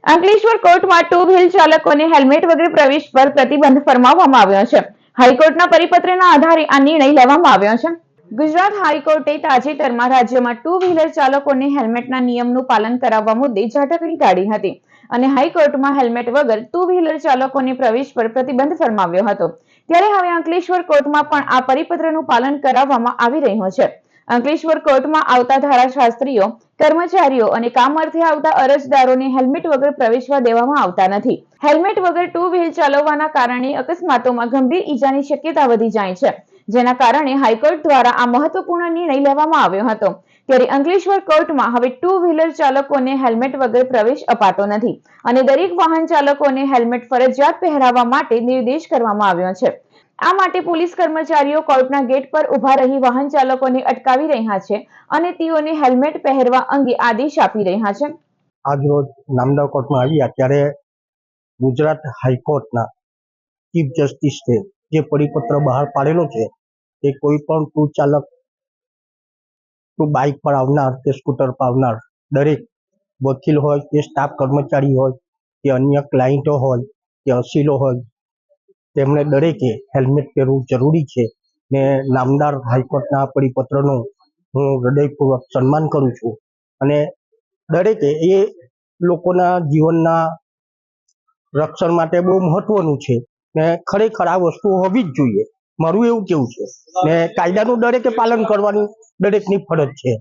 અંકલેશ્વર કોર્ટમાં two wheel ચાલકોને helmet વગર પ્રવેશ પર પ્રતિબંધ ફરમાવવામાં આવ્યો છે. હાઈકોર્ટના પરિપત્રના આધારે આ નિર્ણય લેવામાં આવ્યો છે. ગુજરાત હાઈકોર્ટે તાજેતરમાં રાજ્યમાં ટુ વ્હીલર ચાલકોને હેલ્મેટના નિયમનું પાલન કરાવવા મુદ્દે ઝાટકણી કાઢી હતી અને હાઈકોર્ટમાં હેલ્મેટ વગર ટુ વ્હીલર ચાલકોને પ્રવેશ પર પ્રતિબંધ ફરમાવ્યો હતો. ત્યારે હવે અંકલેશ્વર કોર્ટમાં પણ આ પરિપત્રનું પાલન કરાવવામાં આવી રહ્યું છે. અંકલેશ્વર કોર્ટમાં આવતા ધારાશાસ્ત્રીઓ, કર્મચારીઓ અને કામ અર્થે આવતા અરજદારોને હેલ્મેટ વગર પ્રવેશવા દેવામાં આવતા નથી. હેલ્મેટ વગર ટુ વ્હીલ ચલાવવાના કારણે અકસ્માતોમાં ગંભીર ઈજાની શક્યતા વધી જાય છે, જેના કારણે હાઈકોર્ટ દ્વારા આ મહત્વપૂર્ણ નિર્ણય લેવામાં આવ્યો હતો. ત્યારે અંકલેશ્વર કોર્ટમાં હવે ટુ વ્હીલર ચાલકોને હેલ્મેટ વગર પ્રવેશ અપાતો નથી અને દરેક વાહન ચાલકોને હેલ્મેટ ફરજિયાત પહેરાવવા માટે નિર્દેશ કરવામાં આવ્યો છે. આ માટે પોલીસ કર્મચારીઓ કોર્ટના ગેટ પર ઉભા રહી વાહન ચાલકોને અટકાવી રહ્યા છે અને તેઓને હેલ્મેટ પહેરવા અંગે આદેશ આપી રહ્યા છે. આજ રોજ નામદાર કોર્ટમાં આવ્યા ત્યારે ગુજરાત હાઈકોર્ટના ચીફ જસ્ટિસે જે પરિપત્ર બહાર પાડેલો છે તે કોઈ પણ ટુ ચાલક, ટુ બાઇક પર આવનાર કે સ્કૂટર પર આવનાર દરેક વકીલ હોય કે સ્ટાફ કર્મચારી હોય કે અન્ય ક્લાયન્ટો હોય કે અસીલો હોય તેમણે દરેકે હેલ્મેટ પહેરવું જરૂરી છે ને નામદાર હાઈકોર્ટના પરિપત્રનું હું હૃદયપૂર્વક સન્માન કરું છું અને દરેકે એ લોકોના જીવનના રક્ષણ માટે બહુ મહત્વનું છે ને ખરેખર આ વસ્તુ હોવી જ જોઈએ, મારું એવું કેવું છે ને કાયદાનું દરેકે પાલન કરવાની દરેકની ફરજ છે.